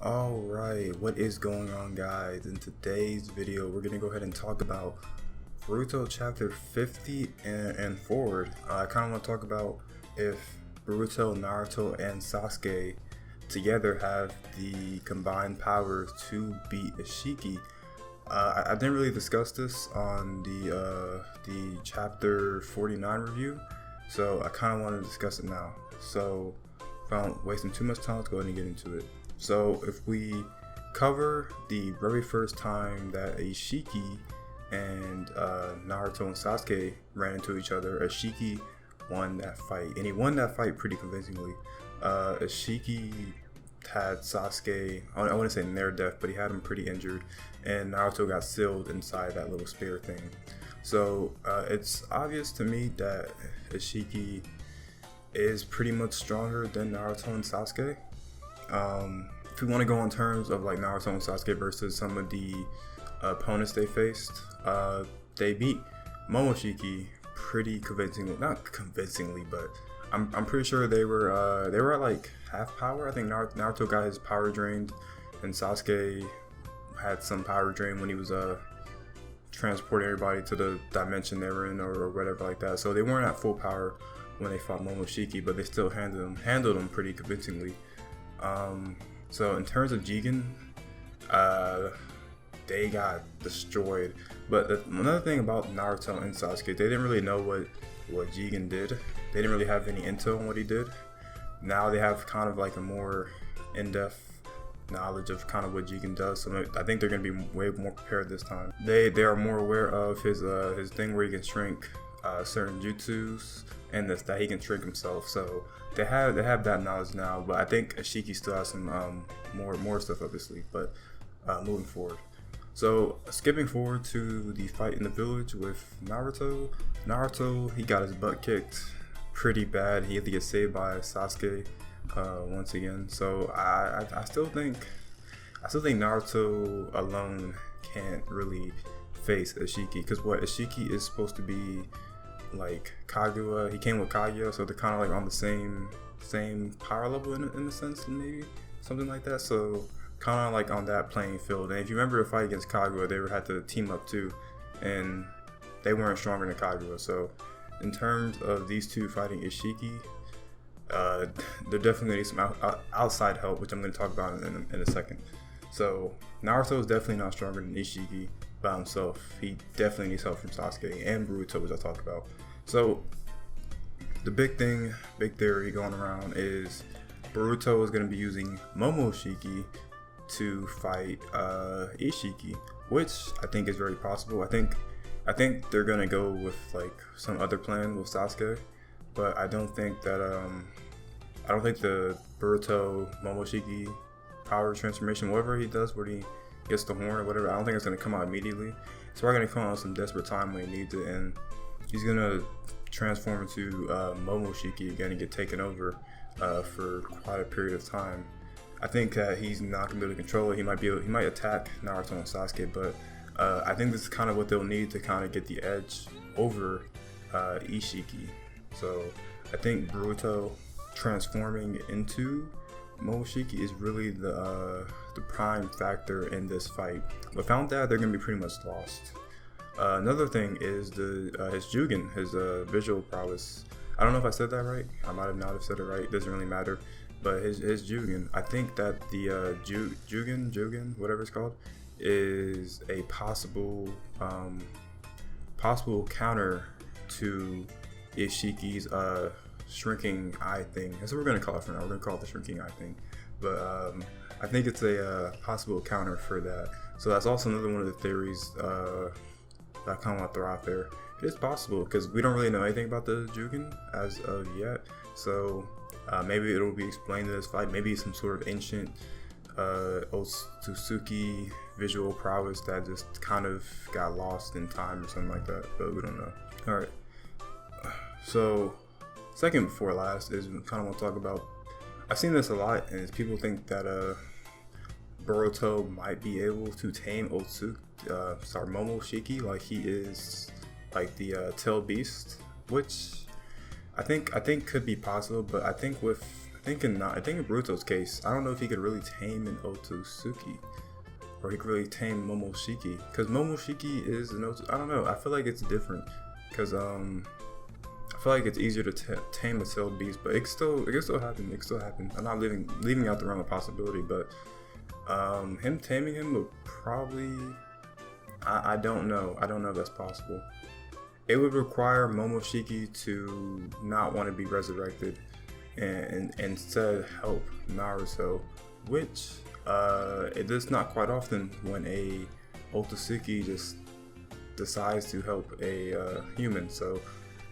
Alright, what is going on, guys? In today's video, we're gonna go ahead and talk about Boruto chapter 50 and forward. I kind of want to talk about if Boruto, Naruto, and Sasuke together have the combined powers to beat Isshiki. I didn't really discuss this on the chapter 49 review, so I kind of want to discuss it now. So, without wasting too much time, let's go ahead and get into it. So if we cover the very first time that Isshiki and Naruto and Sasuke ran into each other, Isshiki won that fight, and he won that fight pretty convincingly. Isshiki had Sasuke, I wouldn't say near death, but he had him pretty injured, and Naruto got sealed inside that little spear thing. So it's obvious to me that Isshiki is pretty much stronger than Naruto and Sasuke. If we want to go in terms of like Naruto and Sasuke versus some of the opponents they faced, they beat Momoshiki pretty convincingly. Not convincingly, but I'm pretty sure they were at like half power. I think Naruto got his power drained, and Sasuke had some power drain when he was transporting everybody to the dimension they were in or whatever like that. So they weren't at full power when they fought Momoshiki, but they still handled him pretty convincingly. So in terms of Jigen, they got destroyed. But another thing about Naruto and Sasuke, they didn't really know what Jigen did. They didn't really have any intel on what he did. Now they have kind of like a more in-depth knowledge of kind of what Jigen does. So I think they're going to be way more prepared this time. They are more aware of his thing where he can shrink certain jutsus, and that he can shrink himself. So they have that knowledge now, but I think Isshiki still has some more stuff up his sleeve. But moving forward, so skipping forward to the fight in the village with Naruto, he got his butt kicked pretty bad. He had to get saved by Sasuke once again. So I still think Naruto alone can't really face Isshiki, because what Isshiki is supposed to be like Kaguya. He came with Kaguya, so they're kind of like on the same power level in a sense, maybe something like that. So kind of like on that playing field. And if you remember the fight against Kaguya, they had to team up too, and they weren't stronger than Kaguya. So in terms of these two fighting Isshiki, they're definitely gonna need some outside help, which I'm going to talk about in a second. So Naruto is definitely not stronger than Isshiki by himself. He definitely needs help from Sasuke and Boruto, which I'll talk about. So the big theory going around is Boruto is going to be using Momoshiki to fight Isshiki, which I think is very possible. I think they're going to go with like some other plan with Sasuke, but I don't think the Boruto Momoshiki power transformation, whatever he does, where he gets the horn or whatever, I don't think it's going to come out immediately. It's probably going to come out in some desperate time when he needs it, and he's going to transform into Momoshiki again and get taken over for quite a period of time. I think that he's not going to be able to control it. He might attack Naruto and Sasuke, but I think this is kind of what they'll need to kind of get the edge over Isshiki. So I think Boruto transforming into Momoshiki is really the prime factor in this fight. Without that, they're going to be pretty much lost. Another thing is his Jugen, his visual prowess. I don't know if I said that right. I might have not have said it right. It doesn't really matter. But his Jugen, I think that the Jugen, whatever it's called, is a possible counter to Ishiki's shrinking eye thing. That's what we're going to call it for now. We're going to call it the shrinking eye thing. But I think it's a possible counter for that. So that's also another one of the theories that I kind of want to throw out there. It is possible, because we don't really know anything about the Jugen as of yet. So maybe it'll be explained in this fight. Maybe some sort of ancient Otsutsuki visual prowess that just kind of got lost in time or something like that. But we don't know. Alright. So second before last is kind of want to talk about, I've seen this a lot, and people think that Boruto might be able to tame Momoshiki, like he is like the tail beast, which I think could be possible. But I think I think in Boruto's case, I don't know if he could really tame an Otsutsuki, or he could really tame Momoshiki, because Momoshiki is an I don't know. I feel like it's different, because I feel like it's easier to tame a tailed beast, but it can still happen. It can still happen. I'm not leaving out the realm of possibility, but him taming him would probably. I don't know. I don't know if that's possible. It would require Momoshiki to not want to be resurrected and instead help Naruto, which it is not quite often when a Otsutsuki just decides to help a human. So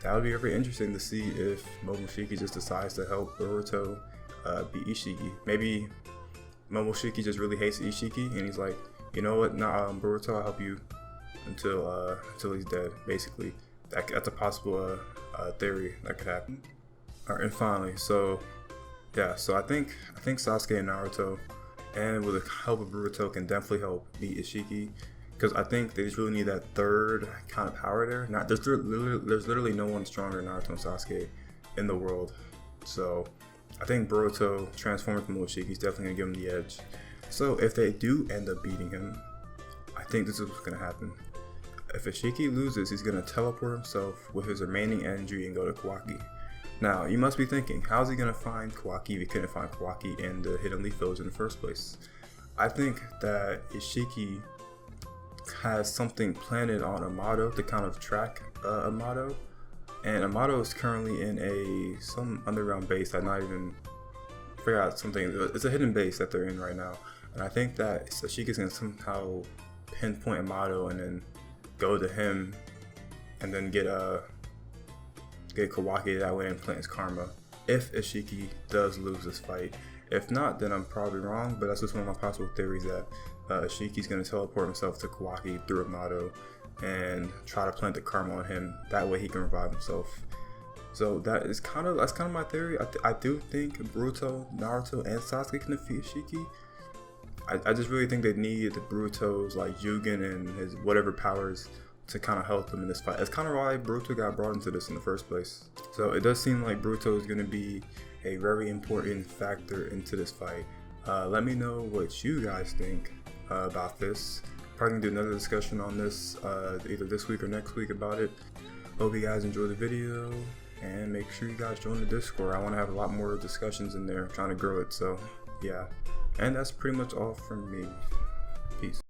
that would be very interesting to see if Momoshiki just decides to help Boruto beat Isshiki. Maybe Momoshiki just really hates Isshiki and he's like, you know what, nah, Boruto, I'll help you until he's dead. Basically, that's a possible theory that could happen. Alright, and finally, so I think Sasuke and Naruto, and with the help of Boruto, can definitely help beat Isshiki, because I think they just really need that third kind of power there. There's literally no one stronger than Naruto and Sasuke in the world. So I think Boruto transforming from Isshiki is definitely gonna give him the edge. So if they do end up beating him, I think this is what's gonna happen. If Isshiki loses, he's gonna teleport himself with his remaining energy and go to Kawaki. Now, you must be thinking, how's he going to find Kawaki if he couldn't find Kawaki in the Hidden Leaf Village in the first place? I think that Isshiki has something planted on Amato to kind of track Amato. And Amato is currently in some underground base. It's a hidden base that they're in right now. And I think that Ishiki's going to somehow pinpoint Amato and then go to him and then get Kawaki that way and plant his karma, if Isshiki does lose this fight. If not, then I'm probably wrong, but that's just one of my possible theories, that Ishiki's going to teleport himself to Kawaki through Amato and try to plant the karma on him. That way he can revive himself. So that's kind of my theory. I do think Boruto, Naruto, and Sasuke can defeat Isshiki. I just really think they need Boruto's like Yugen and his whatever powers to kind of help them in this fight. It's kind of why Boruto got brought into this in the first place. So it does seem like Boruto is going to be a very important factor into this fight. Let me know what you guys think about this. Probably going to do another discussion on this either this week or next week about it. Hope you guys enjoyed the video, and make sure you guys join the Discord. I want to have a lot more discussions in there. I'm trying to grow it, so yeah. And that's pretty much all from me. Peace.